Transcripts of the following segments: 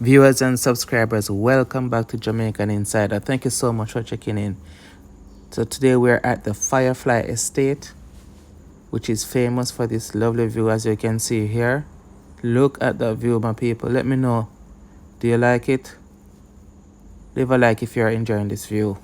Viewers and subscribers, welcome back to Jamaican Insider. Thank you so much for checking in. So today we're at the Firefly Estate, which is famous for this lovely view as you can see here. Look at the view, my people. Let me know, do you like it? Leave a like if you're enjoying this view.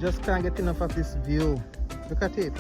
Just can't get enough of this view. Look at it.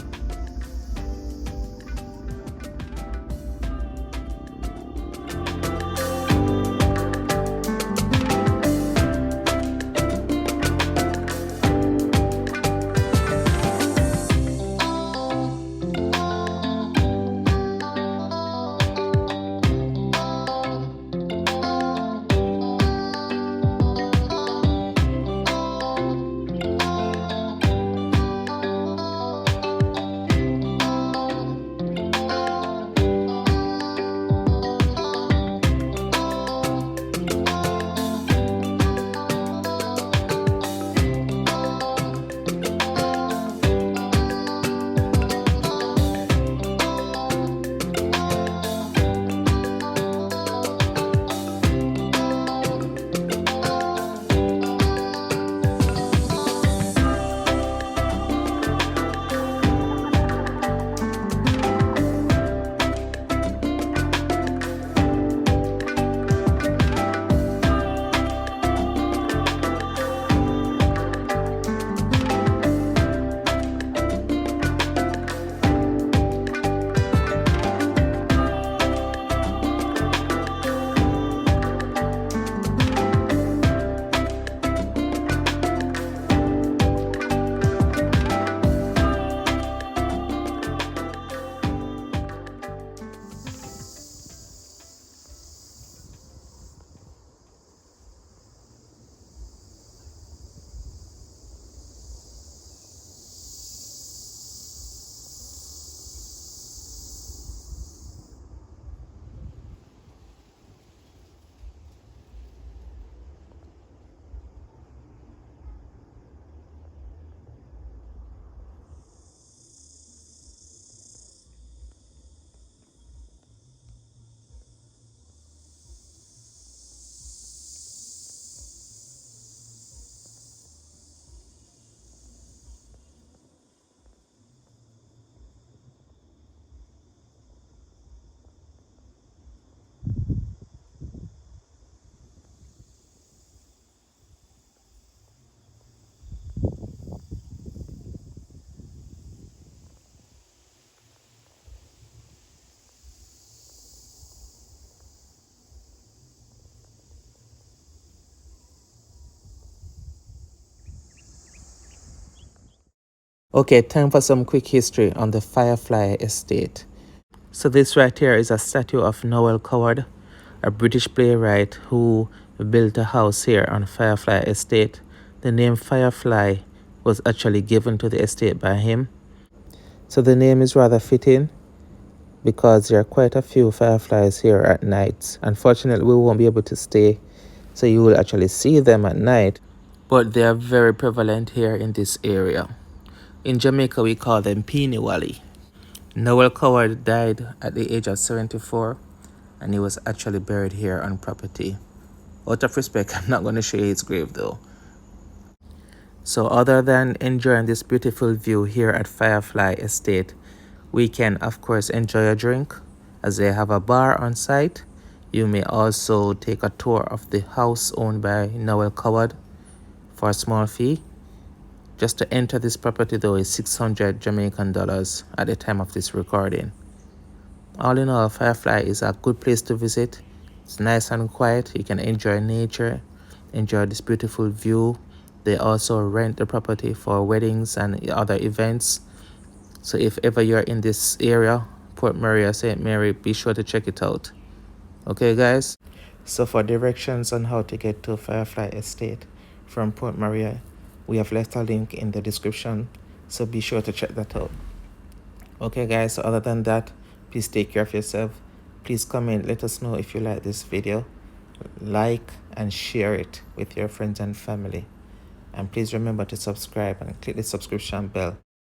Okay, time for some quick history on the Firefly Estate. So this right here is a statue of Noel Coward, a British playwright who built a house here on Firefly Estate. The name Firefly was actually given to the estate by him. So the name is rather fitting because there are quite a few fireflies here at night. Unfortunately, we won't be able to stay, so you will actually see them at night, but they are very prevalent here in this area. In Jamaica, we call them Peenie Walli. Noel Coward died at the age of 74, and he was actually buried here on property. Out of respect, I'm not going to show you his grave though. So other than enjoying this beautiful view here at Firefly Estate, we can of course enjoy a drink as they have a bar on site. You may also take a tour of the house owned by Noel Coward for a small fee. Just to enter this property though is 600 Jamaican dollars at the time of this recording. All in all, Firefly is a good place to visit. It's nice and quiet. You can enjoy nature, enjoy this beautiful view. They also rent the property for weddings and other events. So if ever you're in this area, Port Maria, St. Mary, be sure to check it out. Okay, guys? So for directions on how to get to Firefly Estate from Port Maria, we have left a link in the description. So be sure to check that out. Okay, guys, so other than that, please take care of yourself. Please comment, let us know if you like this video. Like and share it with your friends and family. And please remember to subscribe and click the subscription bell